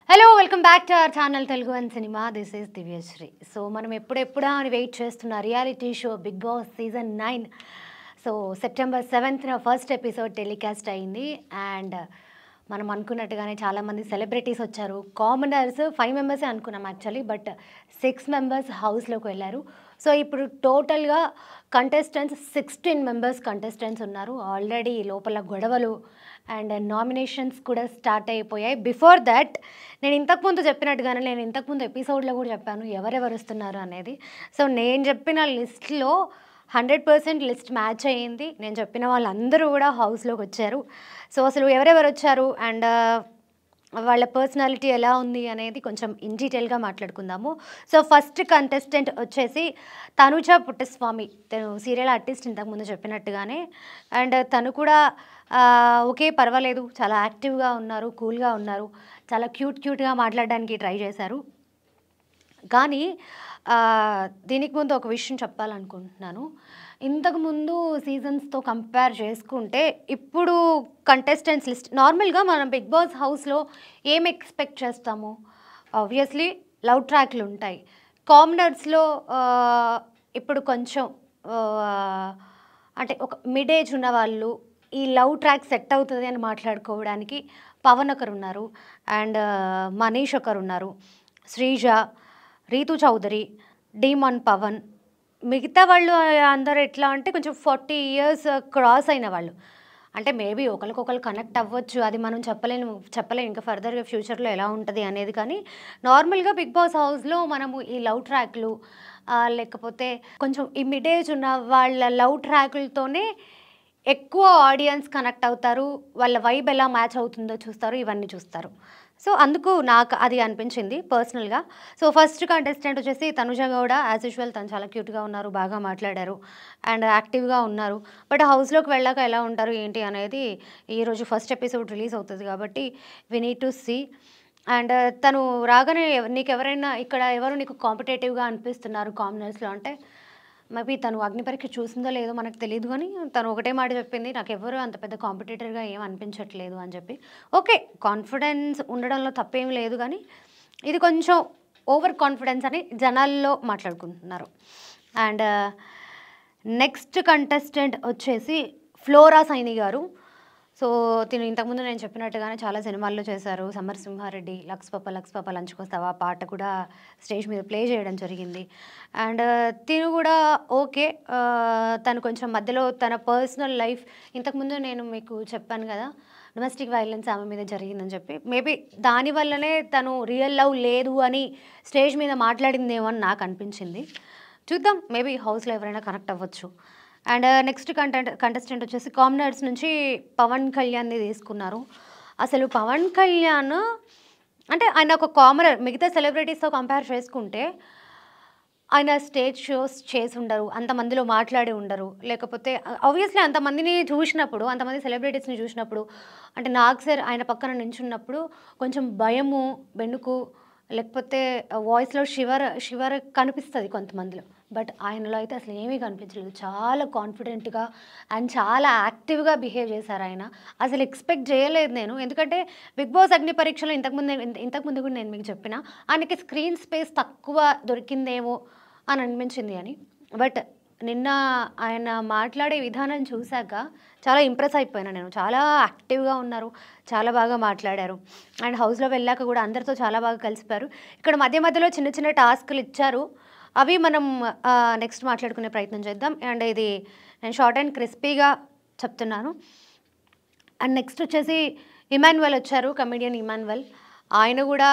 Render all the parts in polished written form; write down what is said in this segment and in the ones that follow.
Hello welcome back to our channel Telugu one cinema. This is Divyashri. So మనం ఎప్పుడెప్పుడా అని wait చేస్తున్న reality show Bigg Boss season 9 so September 7th first episode telecast అయింది. And మనం అనుకున్నట్టుగానే చాలామంది సెలబ్రిటీస్ వచ్చారు. కామనర్స్ 5 మెంబర్సే అనుకున్నాం యాక్చువల్లీ, బట్ 6 మెంబర్స్ హౌస్లోకి వెళ్ళారు. సో ఇప్పుడు టోటల్గా కంటెస్టెంట్స్ 16 మెంబర్స్ కంటెస్టెంట్స్ ఉన్నారు. ఆల్రెడీ లోపల గొడవలు అండ్ నామినేషన్స్ కూడా స్టార్ట్ అయిపోయాయి. బిఫోర్ దట్ నేను ఇంతకుముందు చెప్పినట్టుగానే నేను ఇంతకుముందు ఎపిసోడ్లో కూడా చెప్పాను ఎవరెవరు వస్తున్నారు అనేది. సో నేను చెప్పిన లిస్ట్లో 100% లిస్ట్ మ్యాచ్ అయ్యింది. నేను చెప్పిన వాళ్ళందరూ కూడా హౌస్లోకి వచ్చారు. సో అసలు ఎవరెవరు వచ్చారు అండ్ వాళ్ళ పర్సనాలిటీ ఎలా ఉంది అనేది కొంచెం ఇన్ డీటెయిల్గా మాట్లాడుకుందాము. సో ఫస్ట్ కంటెస్టెంట్ వచ్చేసి తనుజ పుట్టస్వామి. తను సీరియల్ ఆర్టిస్ట్ ఇంతకుముందు చెప్పినట్టుగానే. అండ్ తను కూడా ఓకే పర్వాలేదు, చాలా యాక్టివ్గా ఉన్నారు, కూల్గా ఉన్నారు, చాలా క్యూట్గా మాట్లాడడానికి ట్రై చేశారు. కానీ దీనికి ముందు ఒక విషయం చెప్పాలనుకుంటున్నాను. ఇంతకుముందు సీజన్స్తో కంపేర్ చేసుకుంటే ఇప్పుడు కంటెస్టెంట్స్ లిస్ట్ నార్మల్గా మనం బిగ్ బాస్ హౌస్లో ఏం ఎక్స్పెక్ట్ చేస్తాము? ఆబ్వియస్లీ లవ్ ట్రాక్లు ఉంటాయి. కామనర్స్లో ఇప్పుడు కొంచెం అంటే ఒక మిడ్ ఏజ్ ఉన్న వాళ్ళు ఈ లవ్ ట్రాక్ సెట్ అవుతుంది అని మాట్లాడుకోవడానికి పవన్ ఒకరు ఉన్నారు, అండ్ మనీష్ ఒకరు ఉన్నారు, శ్రీజ, రీతు చౌదరి, డీమాన్ పవన్. మిగతా వాళ్ళు అందరూ ఎట్లా అంటే కొంచెం 40 years క్రాస్ అయిన వాళ్ళు. అంటే మేబీ ఒకరికొకరు కనెక్ట్ అవ్వచ్చు, అది మనం చెప్పలేము ఇంకా ఫర్దర్గా ఫ్యూచర్లో ఎలా ఉంటుంది అనేది. కానీ నార్మల్గా బిగ్ బాస్ హౌస్లో మనము ఈ లవ్ ట్రాక్లు లేకపోతే కొంచెం ఈ మిడ్ ఏజ్ ఉన్న వాళ్ళ లవ్ ట్రాకులతోనే ఎక్కువ ఆడియన్స్ కనెక్ట్ అవుతారు, వాళ్ళ వైబ్ ఎలా మ్యాచ్ అవుతుందో చూస్తారు, ఇవన్నీ చూస్తారు. సో అందుకు నాకు అది అనిపించింది పర్సనల్గా. సో ఫస్ట్ కంటెస్టెంట్ వచ్చేసి తనుజ గౌడ. యాజ్ యూజువల్ తను చాలా క్యూట్గా ఉన్నారు, బాగా మాట్లాడారు అండ్ యాక్టివ్గా ఉన్నారు. బట్ హౌస్లోకి వెళ్ళాక ఎలా ఉంటారు ఏంటి అనేది ఈరోజు ఫస్ట్ ఎపిసోడ్ రిలీజ్ అవుతుంది కాబట్టి we need to see. And తను రాగానే నీకు ఎవరైనా ఇక్కడ ఎవరు నీకు కాంపిటేటివ్గా అనిపిస్తున్నారు కామనర్స్లో అంటే మేబీ తను అగ్ని పరీక్ష చూసిందో లేదో మనకు తెలియదు, కానీ తను ఒకటే మాట చెప్పింది, నాకు ఎవరు అంత పెద్ద కాంపిటేటర్గా ఏం అనిపించట్లేదు అని చెప్పి. ఓకే, కాన్ఫిడెన్స్ ఉండడంలో తప్పేం లేదు, కానీ ఇది కొంచెం ఓవర్ కాన్ఫిడెన్స్ అని జనాల్లో మాట్లాడుకుంటున్నారు. అండ్ నెక్స్ట్ కంటెస్టెంట్ వచ్చేసి ఫ్లోరా సైని గారు. సో తిను ఇంతకుముందు నేను చెప్పినట్టుగానే చాలా సినిమాల్లో చేశారు. సమరసింహారెడ్డి, లక్స్ పాప లంచుకొస్తావా పాట కూడా స్టేజ్ మీద ప్లే చేయడం జరిగింది. అండ్ తిను కూడా ఓకే, తను కొంచెం మధ్యలో తన పర్సనల్ లైఫ్ ఇంతకుముందు నేను మీకు చెప్పాను కదా, డొమెస్టిక్ వైలెన్స్ ఆమె మీద జరిగిందని చెప్పి, మేబీ దానివల్లనే తను రియల్ లవ్ లేదు అని స్టేజ్ మీద మాట్లాడిందేమో అని నాకు అనిపించింది. చూద్దాం, మేబీ హౌస్లో ఎవరైనా కనెక్ట్ అవ్వచ్చు. అండ్ నెక్స్ట్ కంటెస్టెంట్ వచ్చేసి కామనర్స్ నుంచి పవన్ కళ్యాణ్ని తీసుకున్నారు. అసలు పవన్ కళ్యాణ్ అంటే ఆయన ఒక కామనర్, మిగతా సెలబ్రిటీస్తో కంపేర్ చేసుకుంటే ఆయన స్టేజ్ షోస్ చేసి ఉండరు, అంతమందిలో మాట్లాడి ఉండరు. లేకపోతే ఆబ్వియస్లీ అంతమందిని చూసినప్పుడు, అంతమంది సెలబ్రిటీస్ని చూసినప్పుడు అంటే నాకు సార్ ఆయన పక్కన నించున్నప్పుడు కొంచెం భయము, బెనుకు, లేకపోతే వాయిస్లో షివర్ కనిపిస్తుంది కొంతమందిలో. బట్ ఆయనలో అయితే అసలు ఏమీ కనిపించలేదు. చాలా కాన్ఫిడెంట్గా అండ్ చాలా యాక్టివ్గా బిహేవ్ చేశారు ఆయన. అసలు ఎక్స్పెక్ట్ చేయలేదు నేను, ఎందుకంటే బిగ్ బాస్ అగ్ని పరీక్షలో ఇంతకుముందు కూడా నేను మీకు చెప్పిన ఆయనకి స్క్రీన్ స్పేస్ తక్కువ దొరికిందేమో అని అనిపించింది అని. బట్ నిన్న ఆయన మాట్లాడే విధానం చూశాక చాలా ఇంప్రెస్ అయిపోయాను నేను. చాలా యాక్టివ్గా ఉన్నారు, చాలా బాగా మాట్లాడారు. అండ్ హౌస్లో వెళ్ళాక కూడా అందరితో చాలా బాగా కలిసిపోయారు. ఇక్కడ మధ్యలో చిన్న టాస్క్లు ఇచ్చారు, అవి మనం నెక్స్ట్ మాట్లాడుకునే ప్రయత్నం చేద్దాం. అండ్ ఇది నేను షార్ట్ అండ్ క్రిస్పీగా చెప్తున్నాను. అండ్ నెక్స్ట్ వచ్చేసి ఇమాన్యువల్ వచ్చారు, కమెడియన్ ఇమాన్యువల్. ఆయన కూడా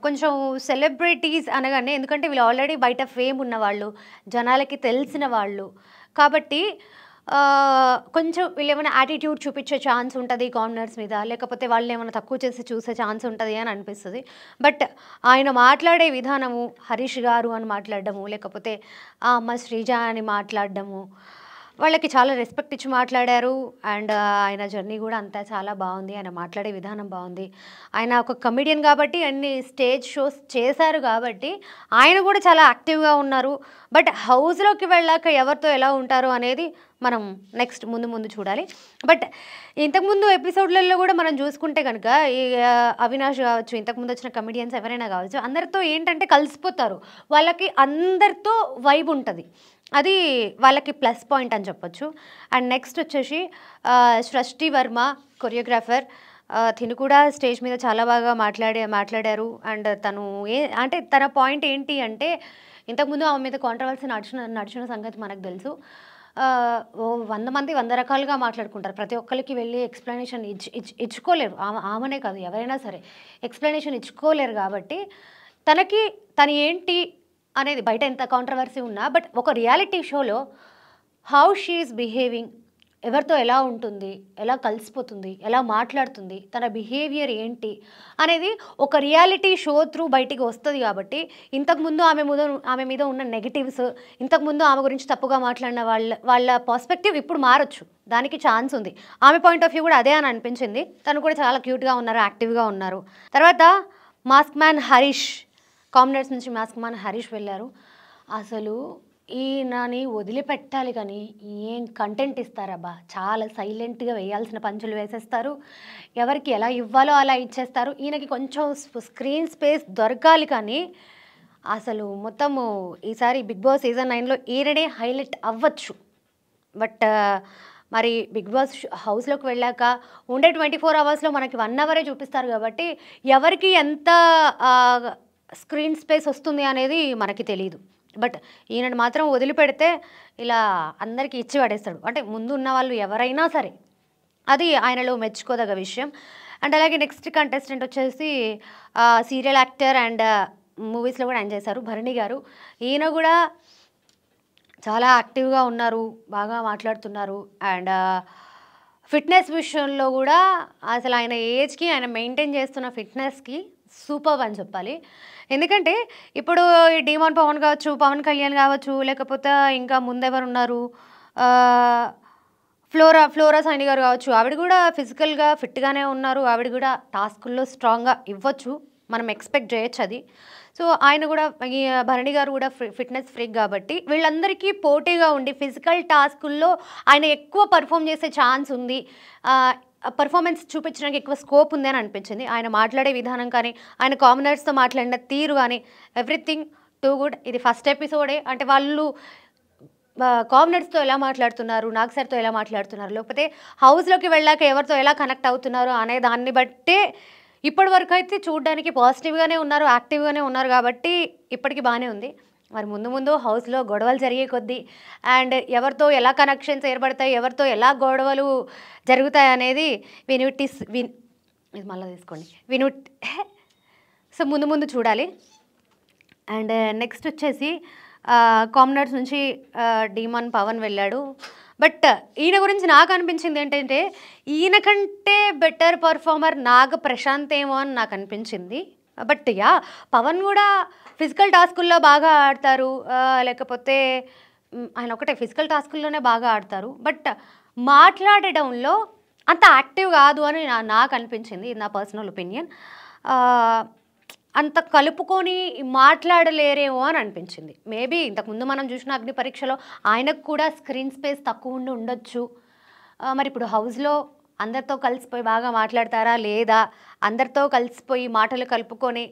కొంచెం సెలబ్రిటీస్ అనగానే, ఎందుకంటే వీళ్ళు ఆల్రెడీ బయట ఫేమ్ ఉన్నవాళ్ళు, జనాలకి తెలిసిన వాళ్ళు కాబట్టి కొంచెం వీళ్ళు ఏమైనా యాటిట్యూడ్ చూపించే ఛాన్స్ ఉంటుంది కామనర్స్ మీద, లేకపోతే వాళ్ళు ఏమైనా తక్కువ చేసి చూసే ఛాన్స్ ఉంటుంది అని అనిపిస్తుంది. బట్ ఆయన మాట్లాడే విధానము, హరీష్ గారు అని మాట్లాడడము, లేకపోతే అమ్మ శ్రీజ అని మాట్లాడడము, వాళ్ళకి చాలా రెస్పెక్ట్ ఇచ్చి మాట్లాడారు. అండ్ ఆయన జర్నీ కూడా అంతా చాలా బాగుంది. ఆయన మాట్లాడే విధానం బాగుంది. ఆయన ఒక కమెడియన్ కాబట్టి అన్ని స్టేజ్ షోస్ చేశారు కాబట్టి ఆయన కూడా చాలా యాక్టివ్గా ఉన్నారు. బట్ హౌస్లోకి వెళ్ళాక ఎవరితో ఎలా ఉంటారు అనేది మనం నెక్స్ట్ ముందు ముందు చూడాలి. బట్ ఇంతకుముందు ఎపిసోడ్లలో కూడా మనం చూసుకుంటే కనుక ఈ అవినాష్ కావచ్చు, ఇంతకుముందు వచ్చిన కమెడియన్స్ ఎవరైనా కావచ్చు, అందరితో ఏంటంటే కలిసిపోతారు. వాళ్ళకి అందరితో వైబ్ ఉంటుంది. అది వాళ్ళకి ప్లస్ పాయింట్ అని చెప్పొచ్చు. అండ్ నెక్స్ట్ వచ్చేసి సృష్టి వర్మ కొరియోగ్రాఫర్, తిను కూడా స్టేజ్ మీద చాలా బాగా మాట్లాడారు. అండ్ తను అంటే తన పాయింట్ ఏంటి అంటే, ఇంతకుముందు ఆమె మీద కాంట్రవర్సీ నడిచిన సంగతి మనకు తెలుసు. 100 మంది 100 రకాలుగా మాట్లాడుకుంటారు. ప్రతి ఒక్కరికి వెళ్ళి ఎక్స్ప్లెనేషన్ ఇచ్చుకోలేరు. ఆమెనే కాదు, ఎవరైనా సరే ఎక్స్ప్లెనేషన్ ఇచ్చుకోలేరు. కాబట్టి తను ఏంటి అనేది బయట ఎంత కాంట్రవర్సీ ఉన్నా, బట్ ఒక రియాలిటీ షోలో హౌ షీ ఈజ్ బిహేవింగ్, ఎవరితో ఎలా ఉంటుంది, ఎలా కలిసిపోతుంది, ఎలా మాట్లాడుతుంది, తన బిహేవియర్ ఏంటి అనేది ఒక రియాలిటీ షో త్రూ బయటికి వస్తుంది. కాబట్టి ఇంతకుముందు ఆమె మీద ఉన్న నెగిటివ్స్, ఇంతకుముందు ఆమె గురించి తప్పుగా మాట్లాడిన వాళ్ళ పర్స్పెక్టివ్ ఇప్పుడు మారచ్చు. దానికి ఛాన్స్ ఉంది. ఆమె పాయింట్ ఆఫ్ వ్యూ కూడా అదే అని అనిపించింది. తను కూడా చాలా క్యూట్గా ఉన్నారు, యాక్టివ్గా ఉన్నారు. తర్వాత మాస్క్ మ్యాన్ హరీష్, కామ్రేడ్స్ నుంచి మాస్క్ మ్యాన్ హరీష్ వెళ్ళారు. అసలు ఈయనని వదిలిపెట్టాలి కానీ ఏం కంటెంట్ ఇస్తారబ్బా. చాలా సైలెంట్గా వేయాల్సిన పంచులు వేసేస్తారు, ఎవరికి ఎలా ఇవ్వాలో అలా ఇచ్చేస్తారు. ఈయనకి కొంచెం స్క్రీన్ స్పేస్ దొరకాలి కానీ అసలు మొత్తము ఈసారి బిగ్ బాస్ సీజన్ 9లో ఈయననే హైలైట్ అవ్వచ్చు. బట్ మరి బిగ్ బాస్ హౌస్లోకి వెళ్ళాక ఉండే 24 అవర్స్లో మనకి 1 అవరే చూపిస్తారు. కాబట్టి ఎవరికి ఎంత స్క్రీన్ స్పేస్ వస్తుంది అనేది మనకి తెలియదు. బట్ ఈయనను మాత్రం వదిలిపెడితే ఇలా అందరికీ ఇచ్చి పడేస్తాడు. అంటే ముందు ఉన్న వాళ్ళు ఎవరైనా సరే, అది ఆయనలో మెచ్చుకోదగ్గ విషయం. అండ్ అలాగే నెక్స్ట్ కంటెస్టెంట్ వచ్చేసి సీరియల్ యాక్టర్ అండ్ మూవీస్లో కూడా ఆయన చేశారు, భరణి గారు. ఈయన కూడా చాలా యాక్టివ్గా ఉన్నారు, బాగా మాట్లాడుతున్నారు. అండ్ ఫిట్నెస్ విషయంలో కూడా అసలు ఆయన ఏజ్కి ఆయన మెయింటైన్ చేస్తున్న ఫిట్నెస్కి సూపర్ అని చెప్పాలి. ఎందుకంటే ఇప్పుడు ఈ డీమాన్ పవన్ కావచ్చు, పవన్ కళ్యాణ్ కావచ్చు, లేకపోతే ఇంకా ముందెవరు ఉన్నారు, ఫ్లోరా సైని గారు కావచ్చు, ఆవిడ కూడా ఫిజికల్గా ఫిట్గానే ఉన్నారు. ఆవిడ కూడా టాస్కుల్లో స్ట్రాంగ్గా ఇవ్వచ్చు, మనం ఎక్స్పెక్ట్ చేయొచ్చు అది. సో ఆయన కూడా, ఈ భరణి గారు కూడా ఫిట్నెస్ ఫ్రీక్ కాబట్టి వీళ్ళందరికీ పోటీగా ఉండి ఫిజికల్ టాస్కుల్లో ఆయన ఎక్కువ పర్ఫామ్ చేసే ఛాన్స్ ఉంది, పర్ఫార్మెన్స్ చూపించడానికి ఎక్కువ స్కోప్ ఉంది అని అనిపించింది. ఆయన మాట్లాడే విధానం కానీ, ఆయన కామనర్స్తో మాట్లాడిన తీరు కానీ, ఎవ్రీథింగ్ టూ గుడ్. ఇది ఫస్ట్ ఎపిసోడే, అంటే వాళ్ళు కామనర్స్తో ఎలా మాట్లాడుతున్నారు, నాగ్ సార్తో ఎలా మాట్లాడుతున్నారు, లేకపోతే హౌస్లోకి వెళ్ళాక ఎవరితో ఎలా కనెక్ట్ అవుతున్నారు అనే దాన్ని బట్టే ఇప్పటి వరకు అయితే చూడడానికి పాజిటివ్గానే ఉన్నారు, యాక్టివ్గానే ఉన్నారు. కాబట్టి ఇప్పటికీ బాగానే ఉంది. మరి ముందు ముందు హౌస్లో గొడవలు జరిగే కొద్దీ అండ్ ఎవరితో ఎలా కనెక్షన్స్ ఏర్పడతాయి, ఎవరితో ఎలా గొడవలు జరుగుతాయి అనేది ఇది మళ్ళీ తీసుకోండి సో ముందు ముందు చూడాలి. అండ్ నెక్స్ట్ వచ్చేసి కామనర్స్ నుంచి డీమాన్ పవన్ వెళ్ళాడు. బట్ ఈయన గురించి నాకు అనిపించింది ఏంటంటే, ఈయన కంటే బెటర్ పర్ఫార్మర్ నాగ ప్రశాంత్ ఏమో అని నాకు అనిపించింది. బట్ పవన్ కూడా ఫిజికల్ టాస్కుల్లో బాగా ఆడతారు, లేకపోతే ఆయన ఒకటే ఫిజికల్ టాస్కుల్లోనే బాగా ఆడతారు. బట్ మాట్లాడడంలో అంత యాక్టివ్ కాదు అని నాకు అనిపించింది. ఇది నా పర్సనల్ ఒపీనియన్. అంత కలుపుకొని మాట్లాడలేరేమో అని అనిపించింది. మేబీ ఇంతకుముందు మనం చూసిన అగ్ని పరీక్షలో ఆయనకు కూడా స్క్రీన్ స్పేస్ తక్కువ ఉండొచ్చు. మరి ఇప్పుడు హౌస్లో అందరితో కలిసిపోయి బాగా మాట్లాడతారా లేదా, అందరితో కలిసిపోయి మాటలు కలుపుకొని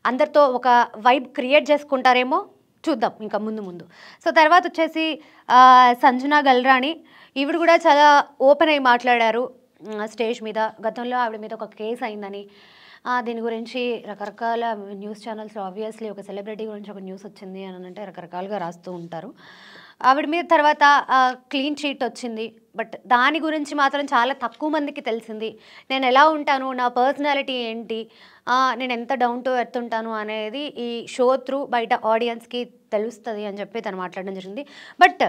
అందరితో ఒక వైబ్ క్రియేట్ చేసుకుంటారేమో చూద్దాం ఇంకా ముందు ముందు. సో తర్వాత వచ్చేసి సంజన గల్రాణి, ఈవిడ కూడా చాలా ఓపెన్ అయి మాట్లాడారు స్టేజ్ మీద. గతంలో ఆవిడ మీద ఒక కేసు అయిందని, దీని గురించి రకరకాల న్యూస్ ఛానల్స్లో ఆబ్వియస్లీ ఒక సెలబ్రిటీ గురించి ఒక న్యూస్ వచ్చింది అని అంటే రకరకాలుగా రాస్తూ ఉంటారు. ఆవిడ మీద తర్వాత క్లీన్ చీట్ వచ్చింది. బట్ దాని గురించి మాత్రం చాలా తక్కువ మందికి తెలిసింది. నేను ఎలా ఉంటాను, నా పర్సనాలిటీ ఏంటి, నేను ఎంత డౌన్ టు ఎర్త్ ఉంటాను అనేది ఈ షో త్రూ బయట ఆడియన్స్కి తెలుస్తుంది అని చెప్పి తను మాట్లాడడం జరిగింది. బట్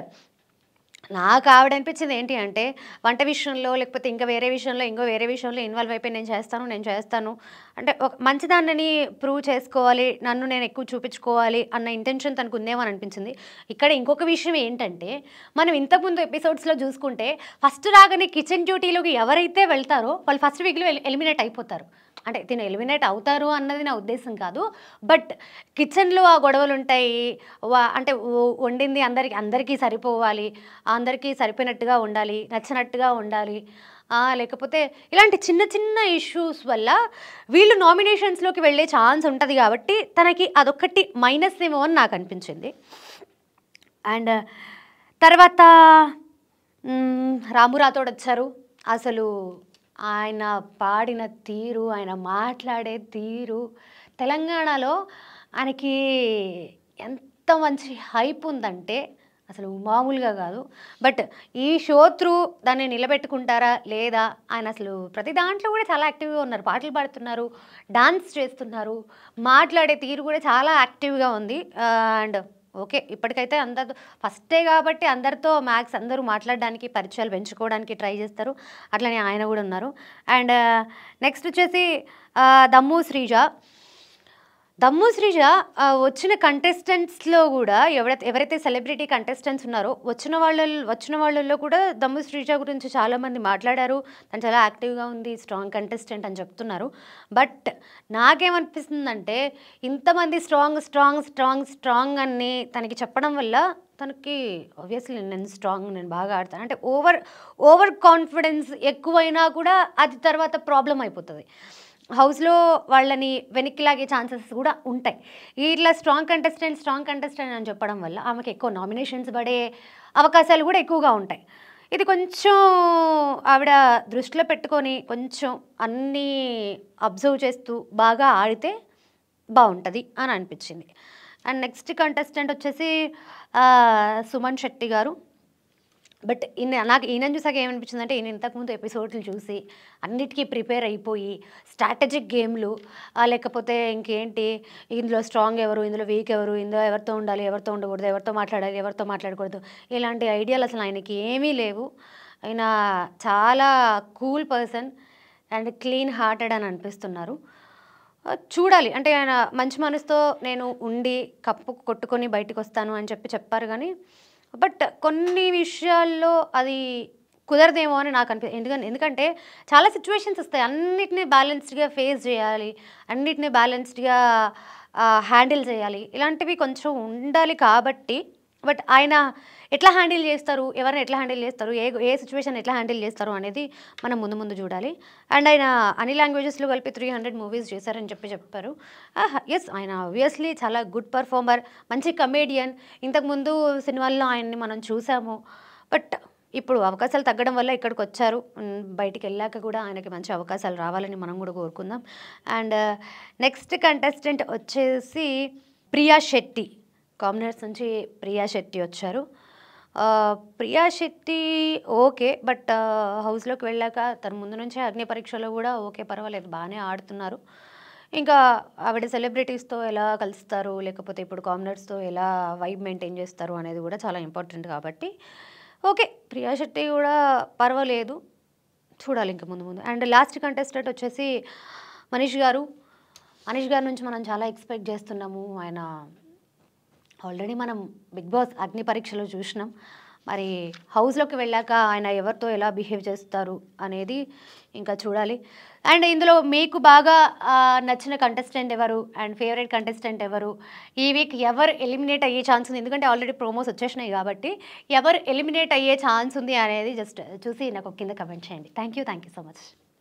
నాకు ఆవిడ అనిపించింది ఏంటి అంటే, వంట విషయంలో లేకపోతే ఇంకా వేరే విషయంలో, ఇంకో వేరే విషయంలో ఇన్వాల్వ్ అయిపోయి నేను చేస్తాను. అంటే ఒక మంచిదాన్నని ప్రూవ్ చేసుకోవాలి, నన్ను నేను ఎక్కువ చూపించుకోవాలి అన్న ఇంటెన్షన్ తనకు ఉందేమో అని అనిపించింది. ఇక్కడ ఇంకొక విషయం ఏంటంటే, మనం ఇంతకుముందు ఎపిసోడ్స్‌లో చూసుకుంటే ఫస్ట్ రాగానే కిచెన్ డ్యూటీలోకి ఎవరైతే వెళ్తారో వాళ్ళు ఫస్ట్ వీక్‌లో ఎలిమినేట్ అయిపోతారు. అంటే తిను ఎలిమినేట్ అవుతారు అన్నది నా ఉద్దేశం కాదు. బట్ కిచెన్‌లో ఆ గొడవలుంటాయి. అంటే వండింది అందరికీ సరిపోవాలి. అందరికీ సరిపోయినట్టుగా ఉండాలి. నచ్చినట్టుగా ఉండాలి. లేకపోతే ఇలాంటి చిన్న చిన్న ఇష్యూస్ వల్ల వీళ్ళు నామినేషన్స్‌లోకి వెళ్ళే ఛాన్స్ ఉంటది కాబట్టి తనకి అదొక్కటి మైనస్ ఏమో అని నాకు అనిపించింది. అండ్ తర్వాత రాము రాథోడ్ వచ్చారు. అసలు ఆయన పాడిన తీరు, ఆయన మాట్లాడే తీరు, తెలంగాణలో ఆయనకి ఎంత మంచి హైప్ ఉందంటే అసలు మామూలుగా కాదు. బట్ ఈ షో త్రూ దాన్ని నిలబెట్టుకుంటారా లేదా? ఆయన అసలు ప్రతి దాంట్లో కూడా చాలా యాక్టివ్‌గా ఉన్నారు. పాటలు పాడుతున్నారు, డాన్స్ చేస్తున్నారు, మాట్లాడే తీరు కూడా చాలా యాక్టివ్‌గా ఉంది. అండ్ ఓకే, ఇప్పటికైతే అందరితో ఫస్టే కాబట్టి అందరితో మ్యాక్స్ అందరూ మాట్లాడడానికి, పరిచయాలు పెంచుకోవడానికి ట్రై చేస్తారు. అట్లనే ఆయన కూడా ఉన్నారు. అండ్ నెక్స్ట్ వచ్చేసి దమ్ము శ్రీజ. వచ్చిన కంటెస్టెంట్స్‌లో కూడా ఎవరైతే సెలబ్రిటీ కంటెస్టెంట్స్ ఉన్నారో వచ్చిన వాళ్ళల్లో కూడా దమ్ము శ్రీజ గురించి చాలామంది మాట్లాడారు. తను చాలా యాక్టివ్‌గా ఉంది, స్ట్రాంగ్ కంటెస్టెంట్ అని చెప్తున్నారు. బట్ నాకేమనిపిస్తుందంటే ఇంతమంది స్ట్రాంగ్ అని తనకి చెప్పడం వల్ల తనకి ఆబ్వియస్లీ నేను బాగా ఆడతాను అంటే ఓవర్ కాన్ఫిడెన్స్ ఎక్కువైనా కూడా అది తర్వాత ప్రాబ్లం అయిపోతుంది. హౌస్‌లో వాళ్ళని వెనక్కి లాగే ఛాన్సెస్ కూడా ఉంటాయి. ఇట్లా స్ట్రాంగ్ కంటెస్టెంట్ అని చెప్పడం వల్ల ఆమెకి ఎక్కువ నామినేషన్స్ పడే అవకాశాలు కూడా ఎక్కువగా ఉంటాయి. ఇది కొంచెం ఆవిడ దృష్టిలో పెట్టుకొని కొంచెం అన్నీ అబ్జర్వ్ చేస్తూ బాగా ఆడితే బాగుంటుంది అని అనిపించింది. అండ్ నెక్స్ట్ కంటెస్టెంట్ వచ్చేసి సుమన్ శెట్టి గారు. బట్ ఈయనని చూసాక ఏమనిపించిందంటే ఈయన ఇంతకుముందు ఎపిసోడ్లు చూసి అన్నిటికీ ప్రిపేర్ అయిపోయి స్ట్రాటజిక్ గేమ్లు లేకపోతే ఇంకేంటి ఇందులో స్ట్రాంగ్ ఎవరు, ఇందులో వీక్ ఎవరు, ఇందులో ఎవరితో ఉండాలి, ఎవరితో ఉండకూడదు, ఎవరితో మాట్లాడాలి, ఎవరితో మాట్లాడకూడదు, ఇలాంటి ఐడియాలు అసలు ఆయనకి ఏమీ లేవు. ఆయన చాలా cool person and clean hearted అని అనిపిస్తున్నారు. చూడాలి అంటే ఆయన మంచి మనసుతో నేను ఉండి కప్పు కొట్టుకొని బయటకు వస్తాను అని చెప్పారు కానీ బట్ కొన్ని విషయాల్లో అది కుదరదేమో అని నాకు ఎందుకంటే చాలా సిచ్యువేషన్స్ వస్తాయి. అన్నిటినీ బ్యాలెన్స్డ్గా ఫేస్ చేయాలి, అన్నిటినీ బ్యాలెన్స్డ్గా హ్యాండిల్ చేయాలి. ఇలాంటివి కొంచెం ఉండాలి కాబట్టి బట్ ఆయన ఎట్లా హ్యాండిల్ చేస్తారు, ఎవరిని ఎట్లా హ్యాండిల్ చేస్తారు, ఏ సిచ్యువేషన్ ఎట్లా హ్యాండిల్ చేస్తారు అనేది మనం ముందు చూడాలి. అండ్ ఆయన అన్ని లాంగ్వేజెస్లో కలిపి 300 మూవీస్ చేశారని చెప్పారు. ఎస్, ఆయన ఆబ్వియస్లీ చాలా గుడ్ పర్ఫార్మర్, మంచి కమేడియన్. ఇంతకుముందు సినిమాల్లో ఆయన్ని మనం చూసాము. బట్ ఇప్పుడు అవకాశాలు తగ్గడం వల్ల ఇక్కడికి వచ్చారు. బయటికి వెళ్ళాక కూడా ఆయనకి మంచి అవకాశాలు రావాలని మనం కూడా కోరుకుందాం. అండ్ నెక్స్ట్ కంటెస్టెంట్ వచ్చేసి ప్రియా శెట్టి. కామనర్స్ నుంచి ప్రియా శెట్టి వచ్చారు. ప్రియా శెట్టి ఓకే, బట్ హౌస్లోకి వెళ్ళాక తన ముందు నుంచే అగ్ని పరీక్షలో కూడా ఓకే పర్వాలేదు బాగానే ఆడుతున్నారు. ఇంకా ఆవిడ సెలబ్రిటీస్తో ఎలా కలుస్తారు లేకపోతే ఇప్పుడు కామనర్స్తో ఎలా వైబ్ మెయింటైన్ చేస్తారు అనేది కూడా చాలా ఇంపార్టెంట్ కాబట్టి ఓకే, ప్రియా శెట్టి కూడా పర్వాలేదు, చూడాలి ఇంకా ముందు. అండ్ లాస్ట్ కంటెస్టెంట్ వచ్చేసి మనీష్ గారు నుంచి మనం చాలా ఎక్స్పెక్ట్ చేస్తున్నాము. ఆయన ఆల్రెడీ మనం బిగ్ బాస్ అగ్ని పరీక్షలో చూసినాం. మరి హౌస్లోకి వెళ్ళాక ఆయన ఎవరితో ఎలా బిహేవ్ చేస్తారు అనేది ఇంకా చూడాలి. అండ్ ఇందులో మీకు బాగా నచ్చిన కంటెస్టెంట్ ఎవరు అండ్ ఫేవరెట్ కంటెస్టెంట్ ఎవరు, ఈ వీక్ ఎవరు ఎలిమినేట్ అయ్యే ఛాన్స్ ఉంది, ఎందుకంటే ఆల్రెడీ ప్రోమోస్ వచ్చేసినాయి కాబట్టి ఎవరు ఎలిమినేట్ అయ్యే ఛాన్స్ ఉంది అనేది జస్ట్ చూసి నాకు కింద కమెంట్ చేయండి. Thank you so much.